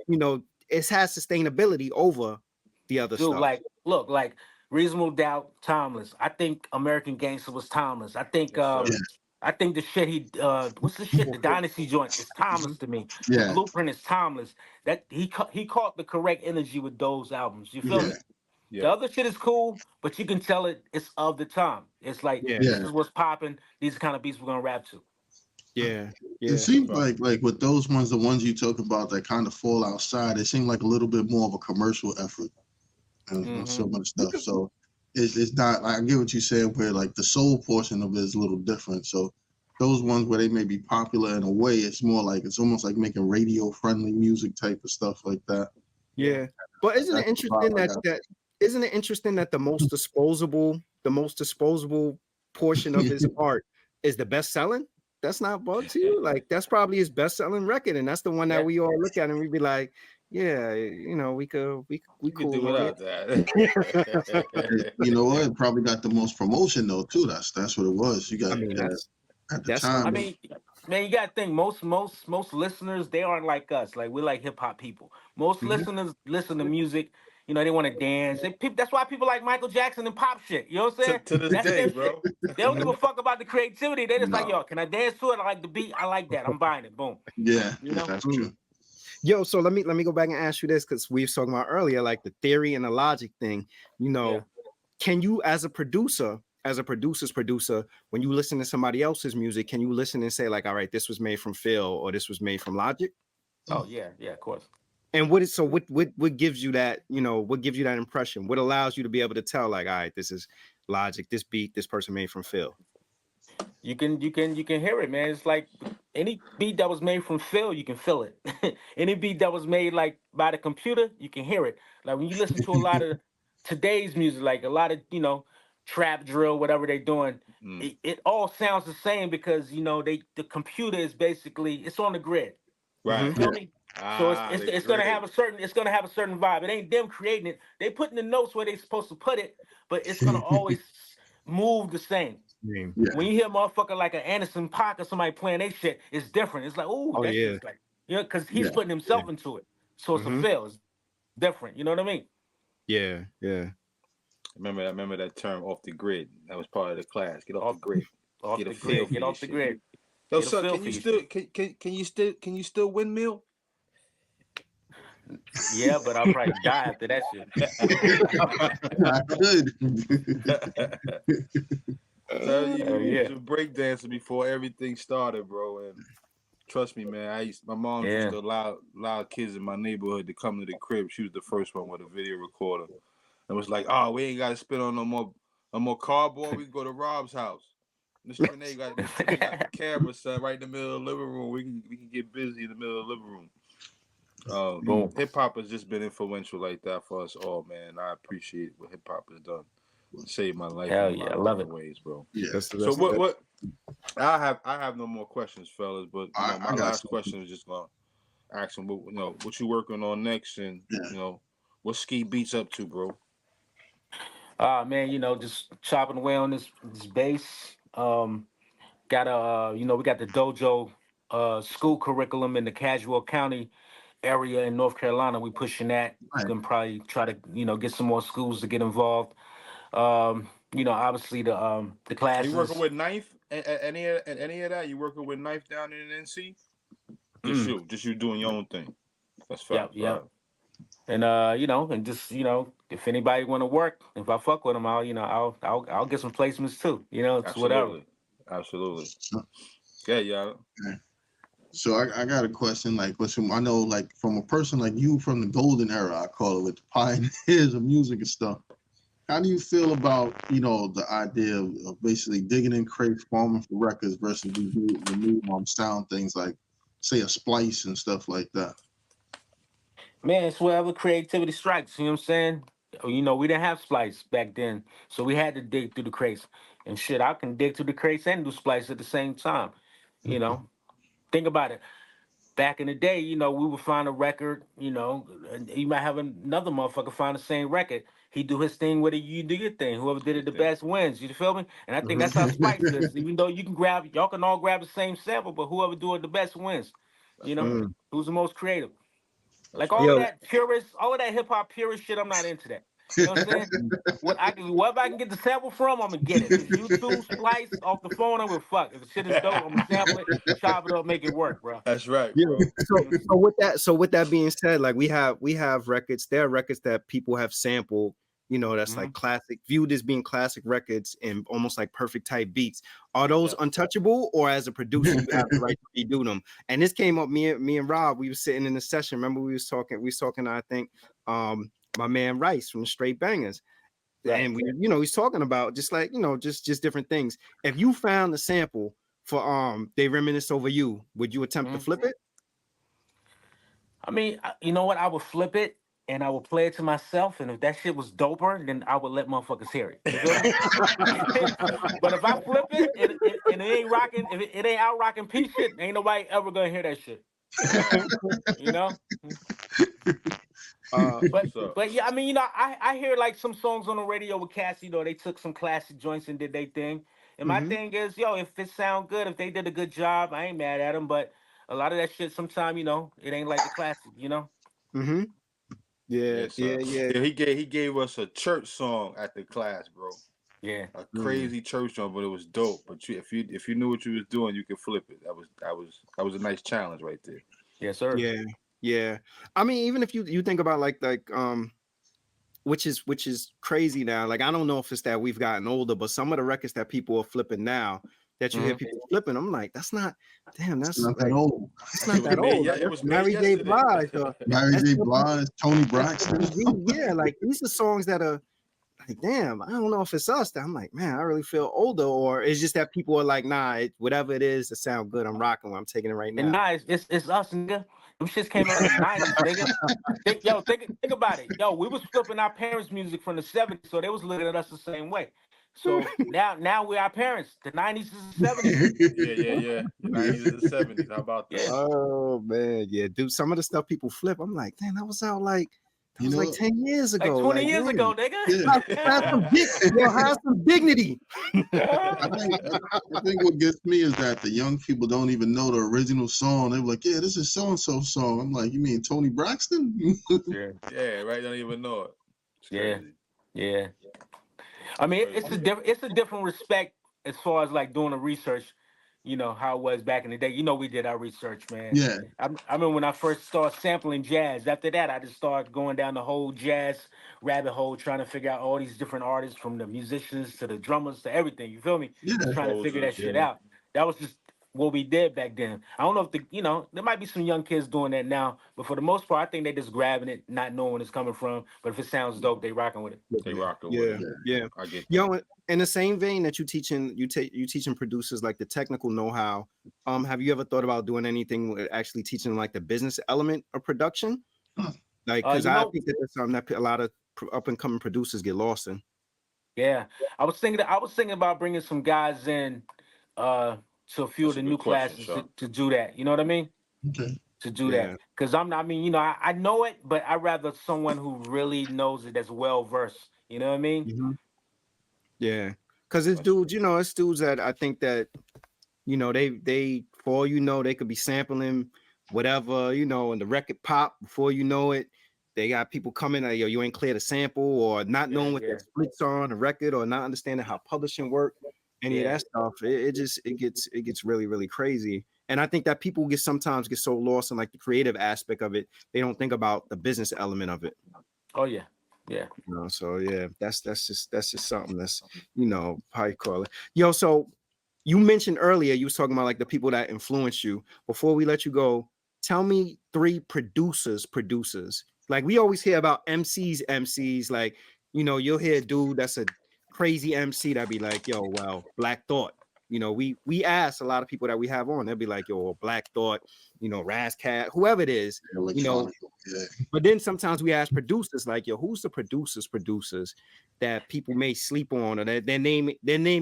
you know, it has sustainability over the other Dude, stuff. like, look, like Reasonable Doubt, timeless. I think American Gangster was timeless. I think the shit what's the shit? The Dynasty joint is timeless to me. The Yeah. Blueprint is timeless. That he caught the correct energy with those albums. You feel me? Yeah. The other shit is cool, but you can tell it's of the time. It's like this is what's popping. These are kind of beats we're gonna rap to. Yeah. It seems like with those ones, the ones you talk about that kind of fall outside, it seemed like a little bit more of a commercial effort and so much stuff. So it's not. I get what you said, where like the soul portion of it is a little different. So those ones where they may be popular in a way, it's more like it's almost like making radio friendly music type of stuff like that. Yeah, but isn't it interesting that the most disposable portion of his art is the best selling? That's not bug to you. Like that's probably his best selling record, and that's the one that we all look at and we be like, yeah, you know, we cool do without that. You know what? It probably got the most promotion though too. That's what it was. You got at the time. I mean, man, you gotta think most listeners, they aren't like us. Like we're like hip hop people. Most listeners listen to music. You know, they want to dance. That's why people like Michael Jackson and pop shit. You know what I'm saying? To this day, bro. They don't give a fuck about the creativity. They just like, yo, can I dance to it? I like the beat. I like that. I'm buying it. Boom. Yeah, you know? That's true. Yo, so let me go back and ask you this, because we were talking about earlier, like the theory and the logic thing. You know, can you, as a producer's producer, when you listen to somebody else's music, can you listen and say like, all right, this was made from Phil or this was made from Logic? Oh yeah, of course. And what gives you that, you know, what gives you that impression? What allows you to be able to tell like, all right, this is Logic, this beat, this person made from Phil? You can hear it, man. It's like any beat that was made from Phil, you can feel it. Any beat that was made like by the computer, you can hear it. Like when you listen to a lot of today's music, like a lot of, you know, trap drill, whatever they're doing, it all sounds the same because, you know, the computer is basically, it's on the grid. Right. You feel me? So it's gonna have a certain vibe. It ain't them creating it. They putting the notes where they're supposed to put it, but it's gonna always move the same. Yeah. When you hear a motherfucker like an Anderson .Paak or somebody playing their shit, it's different. It's like, that's just like, you know, because he's putting himself into it. So it's a feel. It's different. You know what I mean? Yeah. Remember that term, off the grid. That was part of the class. Get off the grid. Get off the grid. Yo, son, can you still windmill? Yeah, but I'll probably die after that shit. I could. You was a breakdancer before everything started, bro. And trust me, man, my mom used to allow kids in my neighborhood to come to the crib. She was the first one with a video recorder. And was like, oh, we ain't got to spend on no more cardboard. We can go to Rob's house. Mr. Renee got the camera set right in the middle of the living room. We can get busy in the middle of the living room. Hip hop has just been influential like that for us all, man. I appreciate what hip hop has done. Saved my life. Hell yeah, I love it. Ways, bro. Yeah. So what? I have no more questions, fellas. But my last question is just gonna ask them, what you working on next, and you know, what Ski Beatz up to, bro? Man, you know, just chopping away on this bass. Got we got the Dojo school curriculum in the Casual County area in North Carolina. We pushing that. We're gonna probably try to, you know, get some more schools to get involved. You know, obviously the classes. Are you working with Knife at any of that? You working with Knife down in NC? Just you doing your own thing. That's fine. Yeah. And you know, and just, you know, if anybody want to work, if I fuck with them, I'll get some placements too. You know, it's whatever. Absolutely. Yeah. So I got a question. Like, listen, I know, like, from a person like you from the golden era, I call it, with the pioneers of music and stuff. How do you feel about, you know, the idea of basically digging in crates, farming for records versus the new sound things like, say, a splice and stuff like that? Man, it's wherever creativity strikes. You know what I'm saying? You know, we didn't have splice back then, so we had to dig through the crates. And shit, I can dig through the crates and do splice at the same time. You know, think about it. Back in the day, you know, we would find a record, you know, and you might have another motherfucker find the same record, he do his thing with it, you do your thing. Whoever did it the best wins. You feel me? And I think that's how Spice is. Even though y'all can all grab the same sample, but whoever do it the best wins. You know, who's the most creative? Like all of that purist, all of that hip hop purist shit, I'm not into that. You know what I'm saying? Wherever I can get the sample from, I'm gonna get it. If it's YouTube splice off the phone, I'm gonna fuck. If the shit is dope, I'm gonna sample it, chop it up, make it work, bro. That's right, Yeah. bro. So with that being said, like we have records. There are records that people have sampled. You know, that's like classic, viewed as being classic records and almost like perfect type beats. Are those untouchable, or as a producer, you have the right to redo them? And this came up, me and Rob, we were sitting in the session. Remember, we was talking, I think, my man Rice from the Straight Bangers. Right. And we, you know, he's talking about just like, you know, just different things. If you found the sample for They Reminisce Over You, would you attempt to flip it? I mean, you know what? I would flip it and I would play it to myself. And if that shit was doper, then I would let motherfuckers hear it. You feel me? But if I flip it and it ain't rocking, if it ain't out rocking peace shit, ain't nobody ever gonna hear that shit. You know? But yeah, I mean, you know, I hear like some songs on the radio with Cassie, you know, they took some classic joints and did their thing. And my thing is, yo, if it sound good, if they did a good job, I ain't mad at them. But a lot of that shit, sometimes, you know, it ain't like the classic, you know? Yeah. He gave us a church song at the class, bro. Yeah, a crazy church song, but it was dope. But if you knew what you was doing, you could flip it. That was a nice challenge right there. Yes, sir. Yeah. I mean, even if you think about like which is crazy now. Like I don't know if it's that we've gotten older, but some of the records that people are flipping now, that you hear people flipping, I'm like, that's not that old. It's not that old. Yeah, it was Mary J. Blige. Mary J. Blige, Tony Braxton. Yeah, like these are songs that are like, damn, I don't know if it's us that I'm like, man, I really feel older, or it's just that people are like, nah, whatever it is that sound good, I'm rocking with, I'm taking it right now. And nice, it's us, nigga. Them shits came out in the 90s, nigga. Think about it. Yo, we was flipping our parents' music from the 70s, so they was looking at us the same way. So now we're our parents. The 90s is the 70s. Yeah. The 90s is the 70s. How about that? Oh man, yeah, dude. Some of the stuff people flip, I'm like, damn, that was out like 10 years ago. Like 20 years ago, nigga. Yeah. Have some dignity. I think what gets me is that the young people don't even know the original song. They're like, yeah, this is so-and-so song. I'm like, you mean Tony Braxton? Yeah, right. Don't even know it. Yeah. I mean, it's a different respect as far as like doing the research. You know how it was back in the day. You know we did our research, man. Yeah. I remember when I first started sampling jazz. After that, I just started going down the whole jazz rabbit hole, trying to figure out all these different artists, from the musicians to the drummers to everything. You feel me? Yeah. Just trying to figure that shit out. That was just what we did back then. I don't know if there might be some young kids doing that now, but for the most part, I think they just grabbing it, not knowing where it's coming from. But if it sounds dope, they rocking with it. They rocking with it. Yeah. I get that. Yo, in the same vein that you teaching producers like the technical know-how, have you ever thought about doing anything with actually teaching like the business element of production? Like, because I think that that's something that a lot of up and coming producers get lost in. Yeah, I was thinking about bringing some guys in to a few of the new classes to do that. You know what I mean? Okay. To do that, because I know it, but I'd rather someone who really knows it, that's well versed. You know what I mean? Yeah, because it's dudes, it's dudes that I think that, they for all you know, they could be sampling whatever, and the record pop before you know it. They got people coming, yo, you ain't clear the sample, or not knowing what the splits are on the record, or not understanding how publishing work, any of that stuff. It gets really, really crazy. And I think that people sometimes get so lost in like the creative aspect of it, they don't think about the business element of it. Oh yeah. So yeah, that's just something that's, how you call it. Yo, so you mentioned earlier, you was talking about like the people that influence you. Before we let you go, tell me 3 producers. Like we always hear about MCs, like, you'll hear a dude that's a crazy MC that be like, yo, well, Black Thought. We ask a lot of people that we have on, they'll be like, yo, Black Thought, Ras Kass, whoever it is, But then sometimes we ask producers like, yo, who's the producers that people may sleep on, or that their name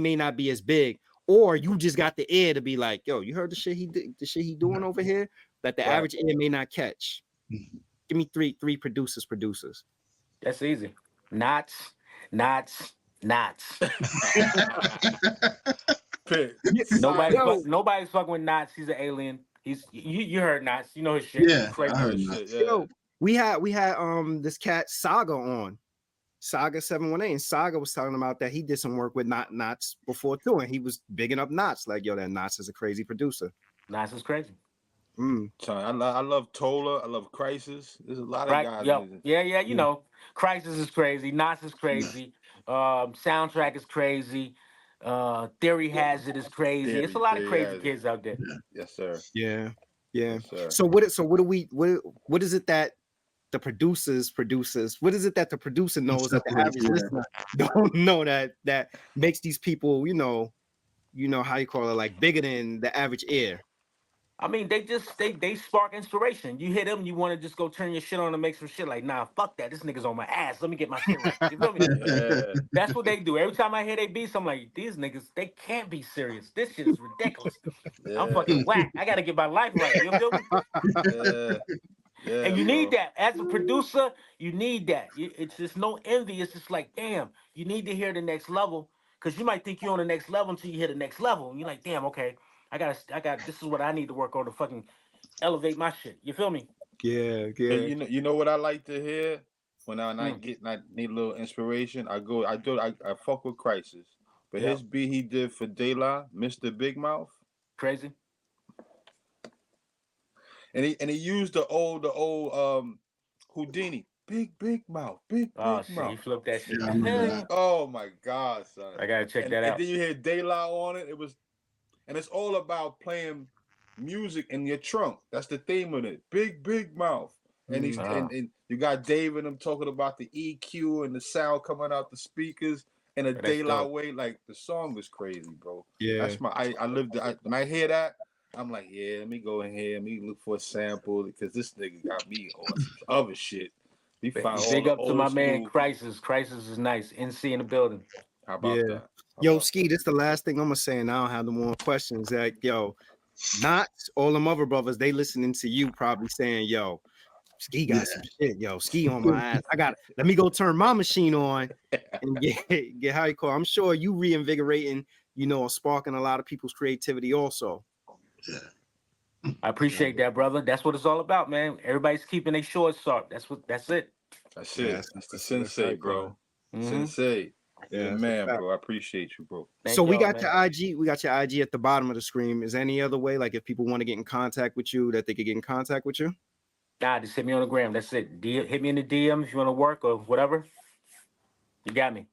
may not be as big, or you just got the ear to be like, yo, you heard the shit he doing over here that the average ear may not catch. Give me three producers. That's easy. Knots. Nobody's fucking with Knots. He's an alien. You heard Knots. You know his shit. Yeah, crazy. I heard shit. Yeah. Yo, we had this cat Saga on. Saga 718, and Saga was talking about that he did some work with Knots before too, and he was bigging up Knots, like, yo, that Knots is a crazy producer. Knots is crazy. I love Tola. I love Crisis. There's a lot of guys. Yeah. You know, Crisis is crazy. Knots is crazy. Soundtrack is crazy. Theory Hazard is crazy. It's a lot of crazy kids out there. Yes, sir. Yeah. Yes, sir. So what is it that the producers, what is it that the producer knows that the average listener don't know that makes these people, you know how you call it, like bigger than the average ear? I mean, they spark inspiration. You hit them, you want to just go turn your shit on and make some shit like, nah, fuck that. This nigga's on my ass. Let me get my shit right. You feel me? That's what they do. Every time I hear they beats, I'm like, these niggas, they can't be serious. This shit is ridiculous. I'm fucking whack. I gotta get my life right. You feel me? And you need that as a producer. You need that. It's just no envy. It's just like, damn, you need to hear the next level, because you might think you're on the next level until you hit the next level. And you're like, damn, okay, I got. This is what I need to work on to fucking elevate my shit. You feel me? Yeah. And you know what I like to hear when I need a little inspiration. I fuck with Crisis, but his beat he did for De La, Mr. Big Mouth, crazy. And he used the old Houdini, big mouth, big mouth. He flipped that shit. Oh my God, son! I gotta check that out. And then you hear De La on it. And it's all about playing music in your trunk. That's the theme of it. Big mouth. And and you got Dave and them talking about the EQ and the sound coming out the speakers in a De La way. Like, the song was crazy, bro. Yeah, that's when I hear that, I'm like, yeah, let me go in here, let me look for a sample, because this nigga got me on some other shit. Big up to my man Crisis. Crisis is nice. NC in the building. How about that? Yo, Ski, this is the last thing I'm gonna say, and I don't have no more questions. Like, yo, Knots, all them other brothers, they listening to you probably saying, yo, Ski got some shit. Yo, Ski on my ass. Let me go turn my machine on and get how you call. I'm sure you reinvigorating, sparking a lot of people's creativity also. Yeah. I appreciate that, brother. That's what it's all about, man. Everybody's keeping their shorts sharp. That's it. That's it. That's the sensei, bro. Sensei. Yeah, man, bro. I appreciate you, bro. So we got your IG. We got your IG at the bottom of the screen. Is there any other way, like, if people want to get in contact with you, that they could get in contact with you? Nah, just hit me on the gram. That's it. Hit me in the DM if you want to work or whatever. You got me.